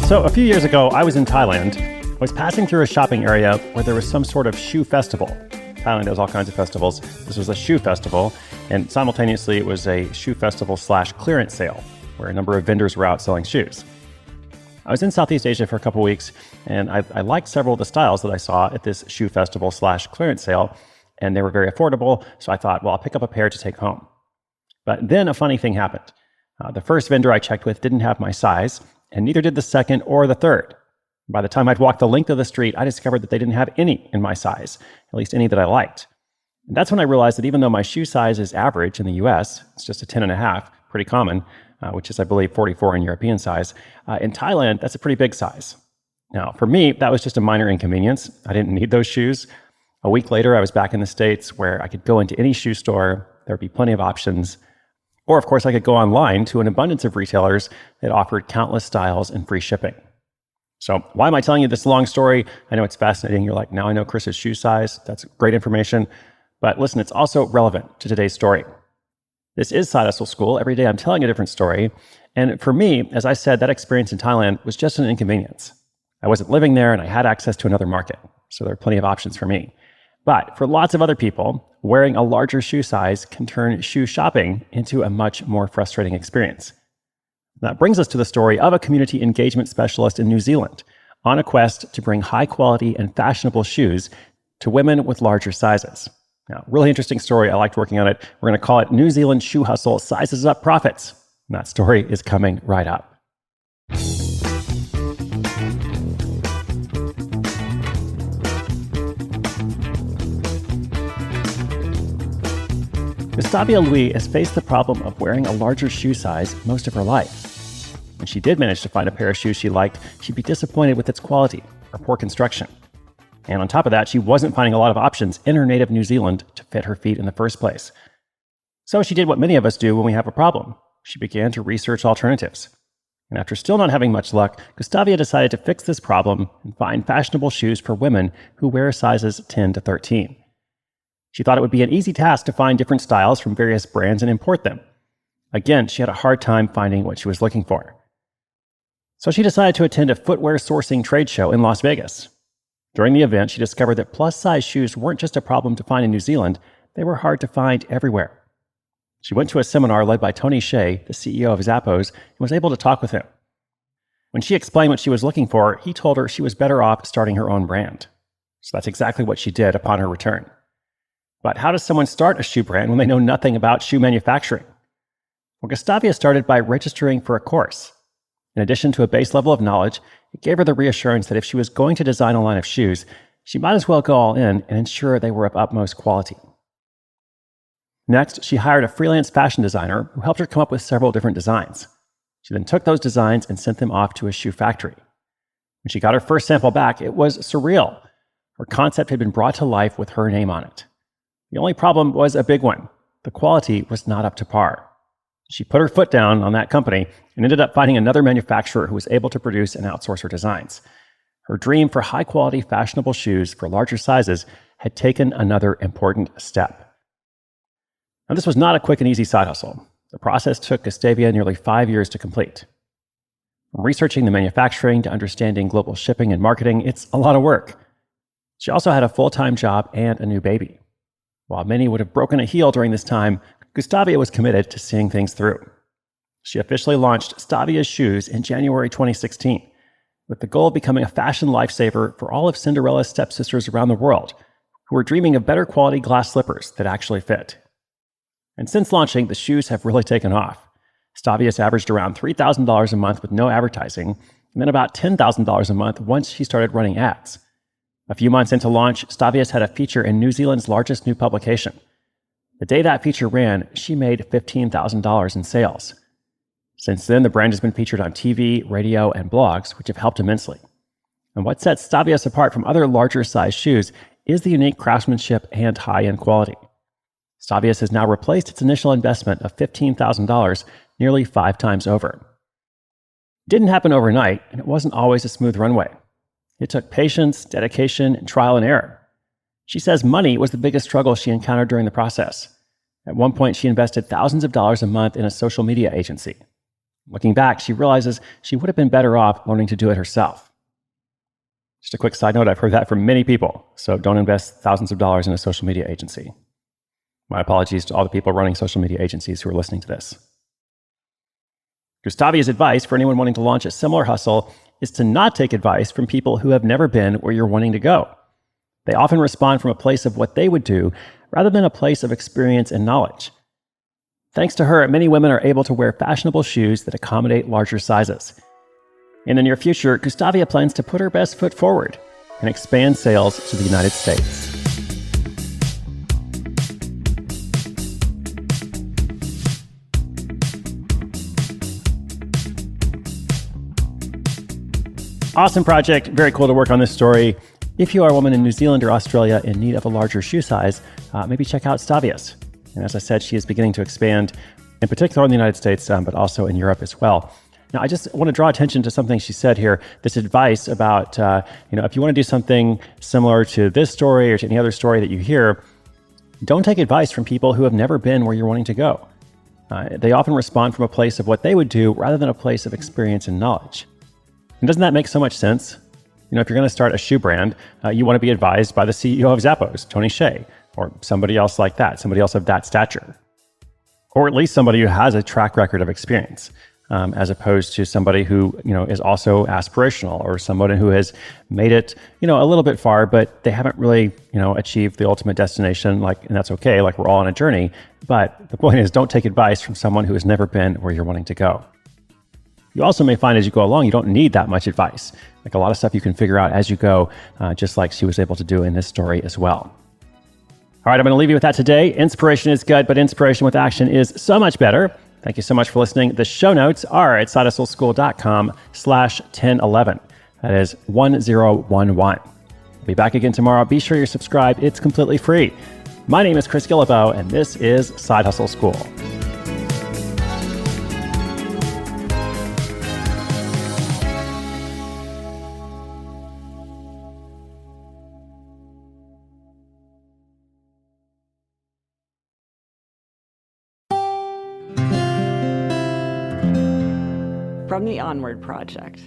So a few years ago, I was in Thailand. I was passing through a shopping area where there was some sort of shoe festival. Thailand has all kinds of festivals. This was a shoe festival, and simultaneously it was a shoe festival / clearance sale, where a number of vendors were out selling shoes. I was in Southeast Asia for a couple weeks, and I liked several of the styles that I saw at this shoe festival / clearance sale, and they were very affordable, so I thought, well, I'll pick up a pair to take home. But then a funny thing happened. The first vendor I checked with didn't have my size, and neither did the second or the third. By the time I'd walked the length of the street, I discovered that they didn't have any in my size, at least any that I liked. And that's when I realized that even though my shoe size is average in the US, it's just a 10.5, pretty common, which is, I believe, 44 in European size. In Thailand, that's a pretty big size. Now, for me, that was just a minor inconvenience. I didn't need those shoes. A week later, I was back in the States where I could go into any shoe store. There'd be plenty of options. Or, of course, I could go online to an abundance of retailers that offered countless styles and free shipping. So why am I telling you this long story? I know it's fascinating. You're like, now I know Chris's shoe size. That's great information. But listen, it's also relevant to today's story. This is Side Hustle School. Every day I'm telling a different story. And for me, as I said, that experience in Thailand was just an inconvenience. I wasn't living there and I had access to another market. So there are plenty of options for me. But for lots of other people, wearing a larger shoe size can turn shoe shopping into a much more frustrating experience. That brings us to the story of a community engagement specialist in New Zealand on a quest to bring high quality and fashionable shoes to women with larger sizes. Now, really interesting story. I liked working on it. We're going to call it New Zealand Shoe Hustle Sizes Up Profits. And that story is coming right up. Gustavia has faced the problem of wearing a larger shoe size most of her life. When she did manage to find a pair of shoes she liked, she'd be disappointed with its quality or poor construction. And on top of that, she wasn't finding a lot of options in her native New Zealand to fit her feet in the first place. So she did what many of us do when we have a problem. She began to research alternatives. And after still not having much luck, Gustavia decided to fix this problem and find fashionable shoes for women who wear sizes 10 to 13. She thought it would be an easy task to find different styles from various brands and import them. Again, she had a hard time finding what she was looking for. So she decided to attend a footwear sourcing trade show in Las Vegas. During the event, she discovered that plus-size shoes weren't just a problem to find in New Zealand, they were hard to find everywhere. She went to a seminar led by Tony Hsieh, the CEO of Zappos, and was able to talk with him. When she explained what she was looking for, he told her she was better off starting her own brand. So that's exactly what she did upon her return. But how does someone start a shoe brand when they know nothing about shoe manufacturing? Well, Gustavia started by registering for a course. In addition to a base level of knowledge, it gave her the reassurance that if she was going to design a line of shoes, she might as well go all in and ensure they were of utmost quality. Next, she hired a freelance fashion designer who helped her come up with several different designs. She then took those designs and sent them off to a shoe factory. When she got her first sample back, it was surreal. Her concept had been brought to life with her name on it. The only problem was a big one. The quality was not up to par. She put her foot down on that company and ended up finding another manufacturer who was able to produce and outsource her designs. Her dream for high-quality, fashionable shoes for larger sizes had taken another important step. Now, this was not a quick and easy side hustle. The process took Gustavia nearly 5 years to complete. From researching the manufacturing to understanding global shipping and marketing, it's a lot of work. She also had a full-time job and a new baby. While many would have broken a heel during this time, Gustavia was committed to seeing things through. She officially launched Gustavia's Shoes in January 2016, with the goal of becoming a fashion lifesaver for all of Cinderella's stepsisters around the world, who were dreaming of better quality glass slippers that actually fit. And since launching, the shoes have really taken off. Gustavia's averaged around $3,000 a month with no advertising, and then about $10,000 a month once she started running ads. A few months into launch, Gustavia's had a feature in New Zealand's largest new publication. The day that feature ran, she made $15,000 in sales. Since then, the brand has been featured on TV, radio, and blogs, which have helped immensely. And what sets Gustavia's apart from other larger-sized shoes is the unique craftsmanship and high-end quality. Gustavia's has now replaced its initial investment of $15,000 nearly 5 times over. It didn't happen overnight, and it wasn't always a smooth runway. It took patience, dedication, and trial and error. She says money was the biggest struggle she encountered during the process. At one point, she invested thousands of dollars a month in a social media agency. Looking back, she realizes she would have been better off learning to do it herself. Just a quick side note, I've heard that from many people, so don't invest thousands of dollars in a social media agency. My apologies to all the people running social media agencies who are listening to this. Gustavia's advice for anyone wanting to launch a similar hustle is to not take advice from people who have never been where you're wanting to go. They often respond from a place of what they would do rather than a place of experience and knowledge. Thanks to her, many women are able to wear fashionable shoes that accommodate larger sizes. In the near future, Gustavia plans to put her best foot forward and expand sales to the United States. Awesome project. Very cool to work on this story. If you are a woman in New Zealand or Australia in need of a larger shoe size, maybe check out Gustavia's. And as I said, she is beginning to expand, in particular in the United States, but also in Europe as well. Now, I just want to draw attention to something she said here, this advice about, if you want to do something similar to this story or to any other story that you hear, don't take advice from people who have never been where you're wanting to go. They often respond from a place of what they would do rather than a place of experience and knowledge. And doesn't that make so much sense? If you're going to start a shoe brand, you want to be advised by the CEO of Zappos, Tony Hsieh, or somebody else like that, somebody else of that stature. Or at least somebody who has a track record of experience. As opposed to somebody who, is also aspirational, or someone who has made it, a little bit far, but they haven't really, achieved the ultimate destination. And that's okay. We're all on a journey. But the point is, don't take advice from someone who has never been where you're wanting to go. You also may find as you go along, you don't need that much advice. A lot of stuff you can figure out as you go, just like she was able to do in this story as well. All right, I'm going to leave you with that today. Inspiration is good, but inspiration with action is so much better. Thank you so much for listening. The show notes are at sidehustleschool.com/1011. That is 1011. I'll be back again tomorrow. Be sure you're subscribed. It's completely free. My name is Chris Guillebeau, and this is Side Hustle School. From the Onward Project.